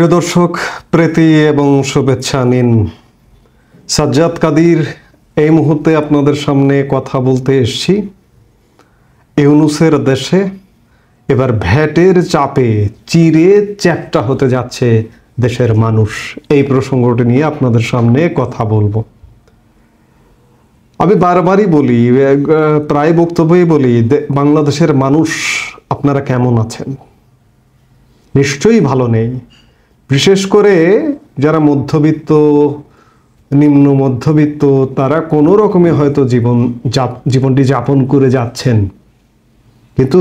প্রিয় দর্শক, প্রীতি এবং শুভেচ্ছা নিন। সাজ্জাদ কাদির এই মুহূর্তে আপনাদের সামনে কথা বলতে এসেছি। ইউনূসের দেশে এবার ভ্যাটের চাপে চিরে চ্যাপ্টা হতে যাচ্ছে দেশের মানুষ। এই প্রসঙ্গটি নিয়ে আপনাদের সামনে কথা বলবো। আমি বারবারই বলি, প্রায় বক্তব্যই বলি, বাংলাদেশের মানুষ আপনারা কেমন আছেন? নিশ্চয়ই ভালো নেই। বিশেষ করে যারা মধ্যবিত্ত, নিম্ন মধ্যবিত্ত, তারা কোনো রকমে হয়তো জীবনটি যাপন করে যাচ্ছেন, কিন্তু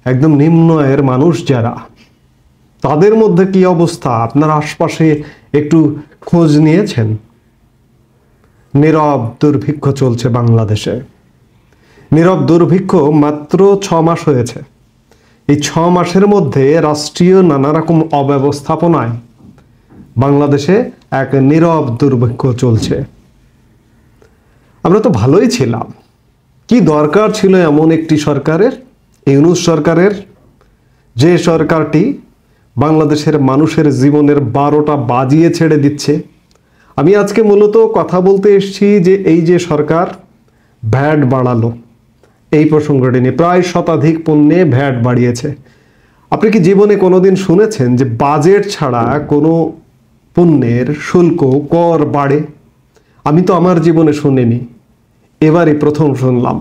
একদম নিম্ন আয়ের মানুষ যারা, তাদের মধ্যে কি অবস্থা আপনার আশপাশে একটু খোঁজ নিয়েছেন? নীরব দুর্ভিক্ষ চলছে বাংলাদেশে। নীরব দুর্ভিক্ষ মাত্র 6 মাস হয়েছে। এই 6 মাসের মধ্যে রাষ্ট্রীয় নানা রকম অব্যবস্থাপনায় বাংলাদেশে এক নীরব দুর্ভিক্ষ চলছে। আমরা তো ভালোই ছিলাম। কি দরকার ছিল এমন একটি সরকারের, ইউনূস সরকারের, যে সরকারটি বাংলাদেশের মানুষের জীবনের 12টা বাজিয়ে ছেড়ে দিচ্ছে। আমি আজকে মূলত কথা বলতে এসেছি যে এই যে সরকার ভ্যাট বাড়ালো, এই প্রসঙ্গটি নিয়ে প্রায় শতাধিক পণ্যে ভ্যাট বাড়িয়েছে। আপনি কি জীবনে কোনোদিন শুনেছেন যে বাজেট ছাড়া কোনো পণ্যের শুল্ক কর বাড়ে? আমি তো আমার জীবনে শুনিনি, এবারই প্রথম শুনলাম।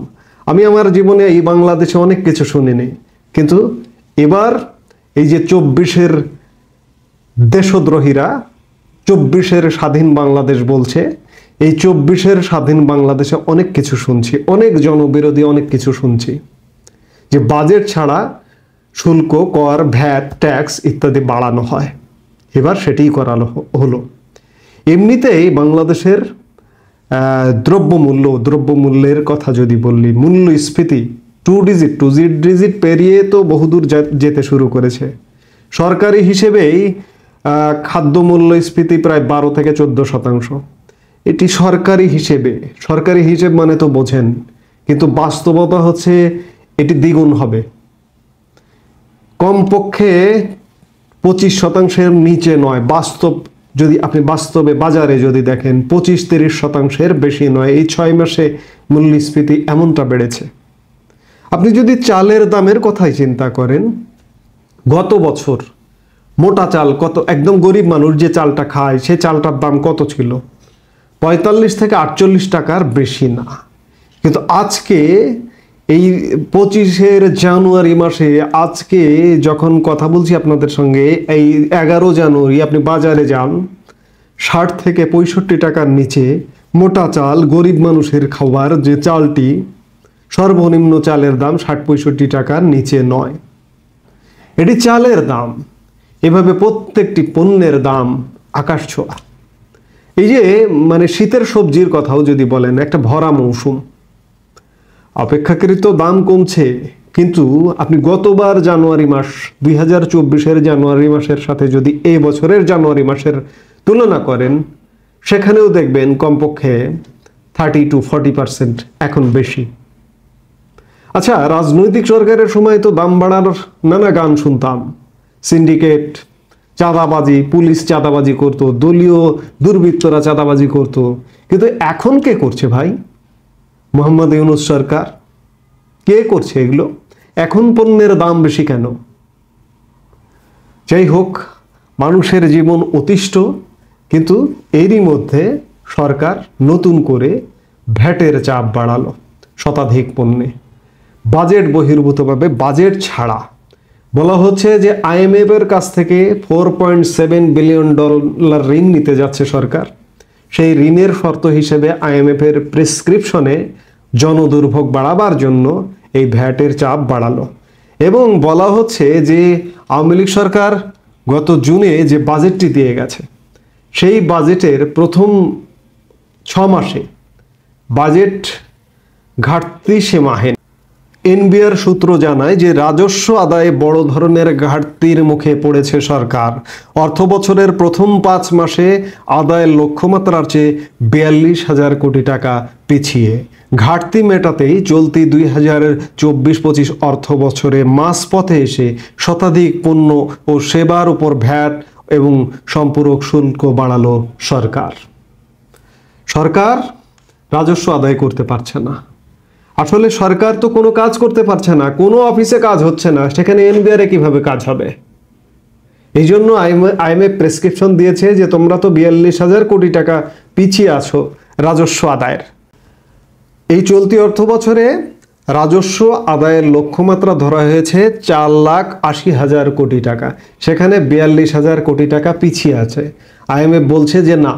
আমি আমার জীবনে এই বাংলাদেশে অনেক কিছু শুনিনি, কিন্তু এবার এই যে 24-এর দেশদ্রোহীরা 24-এর স্বাধীন বাংলাদেশ বলছে, এই 24-এর স্বাধীন বাংলাদেশে অনেক কিছু শুনছি, অনেক জনবিরোধী অনেক কিছু শুনছি, যে বাজেট ছাড়া শুল্ক, কর, ভ্যাট, ট্যাক্স ইত্যাদি বাড়ানো হয়। এবার সেটিই করানো হলো। এমনিতেই বাংলাদেশের দ্রব্যমূল্যের কথা যদি বললি, মূল্যস্ফীতি 2 ডিজিট পেরিয়ে তো বহুদূর যেতে শুরু করেছে। সরকারি হিসেবেই খাদ্য মূল্যস্ফীতি প্রায় 12 থেকে 14%। এটি সরকারি হিসেব মানে তো বোঝেন, কিন্তু বাস্তবতা হচ্ছে এটি দ্বিগুণ হবে। কমপক্ষে 25%-এর নিচে নয়। যদি আপনি বাস্তবে বাজারে যদি দেখেন 25-30%-এর বেশি নয়। এই 6 মাসে মূল্যস্ফীতি এমনটা বেড়েছে। আপনি যদি চালের দামের কথাই চিন্তা করেন, গত বছর মোটা চাল কত, একদম গরিব মানুষ যে চালটা খায় সে চালটার দাম কত ছিল? 45 থেকে 48 টাকার বেশি না। কিন্তু আজকে এই 25 জানুয়ারি মাসে, আজকে যখন কথা বলছি আপনাদের সঙ্গে, এই 11 জানুয়ারি আপনি বাজারে যান, 60 থেকে 65 টাকার নিচে মোটা চাল, গরিব মানুষের খাবার যে চালটি, সর্বনিম্ন চালের দাম 60-65 টাকার নিচে নয়। এটি চালের দাম। এভাবে প্রত্যেকটি পণ্যের দাম আকাশ ছোঁয়া। এই যে মানে শীতের সবজির কথাও যদি বলেন, একটা ভরা মৌসুম, অপেক্ষাকৃত দাম কমছে, কিন্তু আপনি গতবার জানুয়ারি মাস 2024-এর জানুয়ারি মাসের সাথে যদি এই বছরের জানুয়ারি মাসের তুলনা করেন, সেখানেও দেখবেন কমপক্ষে 30-40% এখন বেশি। আচ্ছা, রাজনৈতিক সরকারের সময় তো দাম বাড়ার নানা গান শুনতাম। সিন্ডিকেট, চাঁদাবাজি, পুলিশ চাঁদাবাজি করতো, দলীয় দুর্বৃত্তরা চাঁদাবাজি করতো, কিন্তু এখন কে করছে ভাই? মোহাম্মদ ইউনূস সরকার কে করছে এগুলো? এখন পণ্যের দাম বেশি কেন? যাই হোক, মানুষের জীবন অতিষ্ঠ, কিন্তু এরই মধ্যে সরকার নতুন করে ভ্যাটের চাপ বাড়ালো শতাধিক পণ্যে। বাজেট বহির্ভূতভাবে, বাজেট ছাড়া বলা হচ্ছে যে IMF এর কাছ থেকে $4.7 বিলিয়ন ঋণ নিতে যাচ্ছে সরকার। সেই ঋণের শর্ত হিসেবে IMF এর প্রেসক্রিপশনে জনদুর্ভোগ বাড়াবার জন্য এই ভ্যাটের চাপ বাড়ালো। এবং বলা হচ্ছে যে আওয়ামী লীগ সরকার গত জুনে যে বাজেটটি দিয়ে গেছে, সেই বাজেটের প্রথম 6 মাসে বাজেট ঘাটতি সীমাহীন। এনবিআর সূত্র জানায় যে রাজস্ব আদায়ে বড় ধরনের ঘাটতির মুখে পড়েছে সরকার। অর্থ বছরের প্রথম 5 মাসে আদায়ের লক্ষ্যমাত্রার চেয়ে 42,000 কোটি টাকা পিছিয়ে। ঘাটতি মেটাতেই চলতি 2024-25 অর্থ বছরে মাঝপথে এসে শতাধিক পণ্য ও সেবার উপর ভ্যাট এবং সম্পূরক শুল্ক বাড়ালো সরকার। সরকার রাজস্ব আদায় করতে পারছে না। আসলে সরকার তো কোনো কাজ করতে পারছে না, কোনো অফিসে কাজ হচ্ছে না, সেখানে এনবিআর কিভাবে কাজ হবে? এই জন্য আইএমএফ প্রেসক্রিপশন দিয়েছে যে তোমরা তো 42,000 কোটি টাকা পিছিয়ে আছো রাজস্ব আদায়ের। এই চলতি অর্থ বছরে রাজস্ব আদায়ের লক্ষ্যমাত্রা ধরা হয়েছে 4,80,000 কোটি টাকা, সেখানে 42,000 কোটি টাকা পিছিয়ে আছে। আইএমএফ বলছে যে না,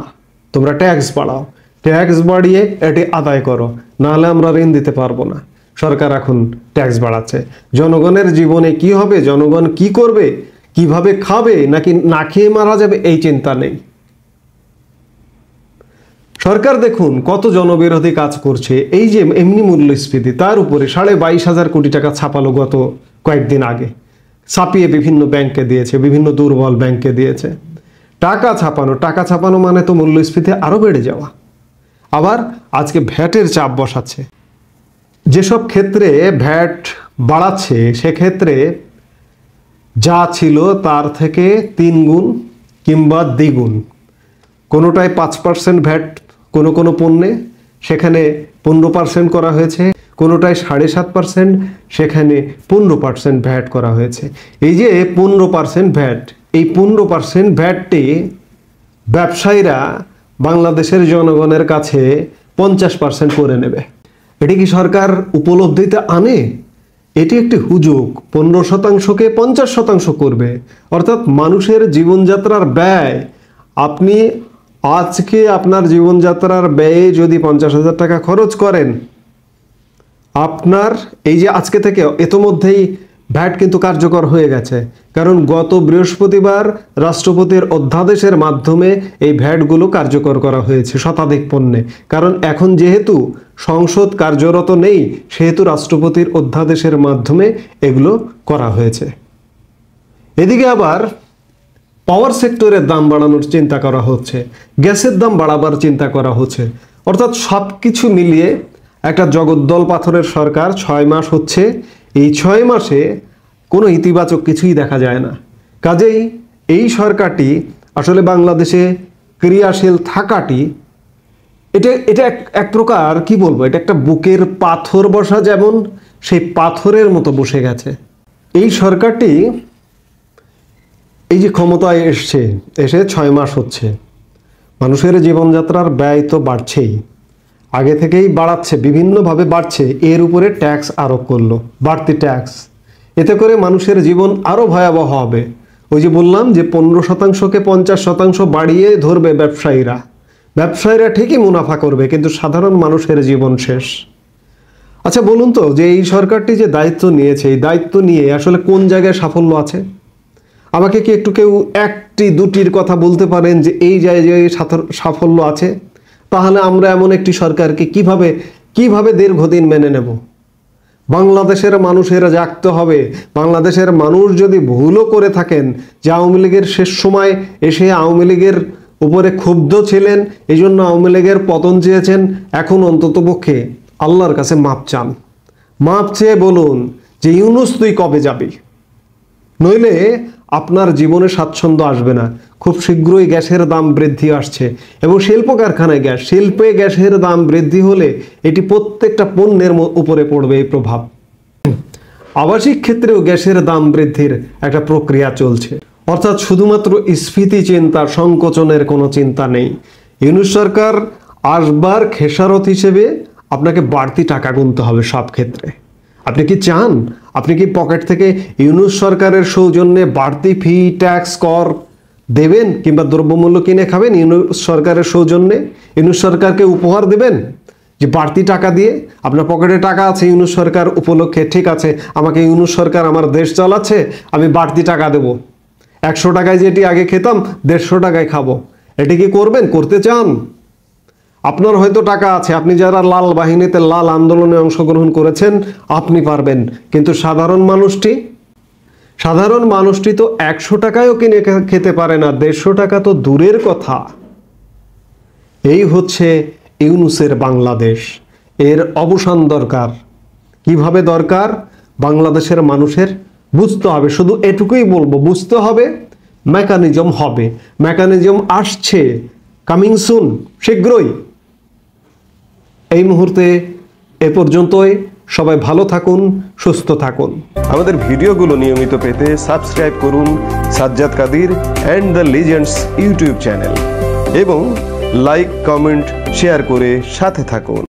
তোমরা ট্যাক্স বাড়াও, ট্যাক্স বাড়িয়ে এটি আদায় করো, নাহলে আমরা ঋণ দিতে পারবো না। সরকার এখন ট্যাক্স বাড়াচ্ছে। জনগণের জীবনে কি হবে, জনগণ কি করবে, কিভাবে খাবে, নাকি না খেয়ে মারা যাবে, এই চিন্তা নেই। সরকার দেখুন কত জনবিরোধী কাজ করছে। এই যে এমনি মূল্যস্ফীতি, তার উপরে 22,500 কোটি টাকা ছাপালো গত কয়েকদিন আগে, ছাপিয়ে বিভিন্ন ব্যাংকে দিয়েছে, বিভিন্ন দুর্বল ব্যাংকে দিয়েছে। টাকা ছাপানো মানে তো মূল্যস্ফীতি আরো বেড়ে যাওয়া। আবার আজকে ভ্যাটের চাপ বসাচ্ছে। যেসব ক্ষেত্রে ভ্যাট বাড়াচ্ছে সেক্ষেত্রে যা ছিল তার থেকে 3 গুণ কিংবা দ্বিগুণ। কোনোটায় 5% ভ্যাট কোনো পণ্যে, সেখানে 15% করা হয়েছে। কোনোটায় 7.5%, সেখানে 15% ভ্যাট করা হয়েছে। এই যে 15% ভ্যাট, এই 15% ভ্যাটটি ব্যবসায়ীরা বাংলাদেশের জনগণের কাছে 50% করে নেবে। এটি কি সরকার উপলব্ধিতে আনে? এটি একটি হুজুগ। 15%কে 50% করবে, অর্থাৎ মানুষের জীবনযাত্রার ব্যয়। আপনি আজকে আপনার জীবনযাত্রার ব্যয়ে যদি 50,000 টাকা খরচ করেন, আপনার এই যে আজকে থেকে ইতোমধ্যেই ভ্যাট কিন্তু কার্যকর হয়ে গেছে, কারণ গত বৃহস্পতিবার রাষ্ট্রপতির অধ্যাদেশের মাধ্যমে এই ভ্যাটগুলো কার্যকর করা হয়েছে শতাধিক পণ্যে। কারণ এখন যেহেতু সংসদ কার্যরত নেই, সেহেতু রাষ্ট্রপতির অধ্যাদেশের মাধ্যমে এগুলো করা হয়েছে। এদিকে আবার পাওয়ার সেক্টরের দাম বাড়ানোর চিন্তা করা হচ্ছে, গ্যাসের দাম বাড়াবার চিন্তা করা হচ্ছে। অর্থাৎ সব কিছু মিলিয়ে একটা জগদ্দল পাথরের সরকার। 6 মাস হচ্ছে, এই 6 মাসে কোনো ইতিবাচক কিছুই দেখা যায় না। কাজেই এই সরকারটি আসলে বাংলাদেশে ক্রিয়াশীল থাকাটি, এটা এক প্রকার কি বলবো, এটা একটা বুকের পাথর বসা, যেমন সেই পাথরের মতো বসে গেছে। এই সরকারটি এই যে ক্ষমতায় এসে 6 মাস হচ্ছে, মানুষের জীবনযাত্রার ব্যয় তো বাড়ছেই, আগে থেকেই বাড়াচ্ছে, বিভিন্নভাবে বাড়ছে। এর উপরে ট্যাক্স আরোপ করলো, বাড়তি ট্যাক্স। এতে করে মানুষের জীবন আরো ভয়াবহ হবে। ওই যে বললাম যে 15%কে 50% বাড়িয়ে ধরবে ব্যবসায়ীরা। ব্যবসায়ীরা ঠিকই মুনাফা করবে, কিন্তু সাধারণ মানুষের জীবন শেষ। আচ্ছা বলুন তো, যে এই সরকারটি যে দায়িত্ব নিয়েছে, এই দায়িত্ব নিয়ে আসলে কোন জায়গায় সাফল্য আছে? আমাকে কি একটু কেউ 1-2টির কথা বলতে পারেন যে এই জায়গায় সাফল্য আছে? তাহলে আমরা এমন একটি সরকারকে কিভাবে দীর্ঘদিন মেনে নেব? বাংলাদেশের মানুষেরা জাগতে হবে। বাংলাদেশের মানুষ যদি ভুলও করে থাকেন, যে আওয়ামী লীগের শেষ সময় এসে আওয়ামী লীগের উপরে ক্ষুব্ধ ছিলেন, এই জন্য আওয়ামী লীগের পতন চেয়েছেন, এখন অন্ততপক্ষে আল্লাহর কাছে মাপ চান। মাপ চেয়ে বলুন যে ইউনূস তুই কবে যাবি, নইলে আপনার জীবনে স্বাচ্ছন্দ্য আসবে না। খুব শীঘ্রই গ্যাসের দাম বৃদ্ধি আসছে, এবং শিল্প কারখানায় শিল্পে গ্যাসের দাম বৃদ্ধি হলে এটি প্রত্যেকটা পণ্যের উপরে পড়বে এই প্রভাব। আবাসিক ক্ষেত্রেও গ্যাসের দাম বৃদ্ধির একটা প্রক্রিয়া চলছে। অর্থাৎ শুধুমাত্র স্ফীতি চিন্তা, সংকোচনের কোনো চিন্তা নেই। ইউনূস সরকার আসবার খেসারত হিসেবে আপনাকে বাড়তি টাকা গুনতে হবে সব ক্ষেত্রে। আপনি কি চান, আপনি কি পকেট থেকে ইউনূস সরকারের সৌজন্যে বাড়তি ফি, ট্যাক্স, কর দেবেন, কিংবা দ্রব্যমূল্য কিনে খাবেন ইউনূস সরকারের সৌজন্যে? ইউনূস সরকারকে উপহার দেবেন যে বাড়তি টাকা দিয়ে? আপনার পকেটে টাকা আছে ইউনূস সরকার উপলক্ষে, ঠিক আছে, আমাকে ইউনূস সরকার আমার দেশ চালাচ্ছে, আমি বাড়তি টাকা দেব। 100 টাকায় যেটি আগে খেতাম 150 টাকায় খাবো। এটি কি করবেন? করতে চান? আপনার হয়তো টাকা আছে, আপনি যারা লাল বাহিনীতে, লাল আন্দোলনে অংশগ্রহণ করেছেন, আপনি পারবেন, কিন্তু সাধারণ মানুষটি তো 100 টাকায়ও কিনে খেতে পারে না, 150 টাকা তো দূরের কথা। এই হচ্ছে ইউনূসের বাংলাদেশ। এর অবসান দরকার। কিভাবে দরকার? বাংলাদেশের মানুষের বুঝতে হবে, শুধু এটুকুই বলবো, বুঝতে হবে মেকানিজম হবে, মেকানিজম আসছে, কামিং সুন, শীঘ্রই। এই মুহূর্তে এ পর্যন্তই। সবাই ভালো থাকুন, সুস্থ থাকুন। আমাদের ভিডিওগুলো নিয়মিত পেতে সাবস্ক্রাইব করুন Sajjad Kadir and the legends YouTube channel এবং লাইক, কমেন্ট, শেয়ার করে সাথে থাকুন।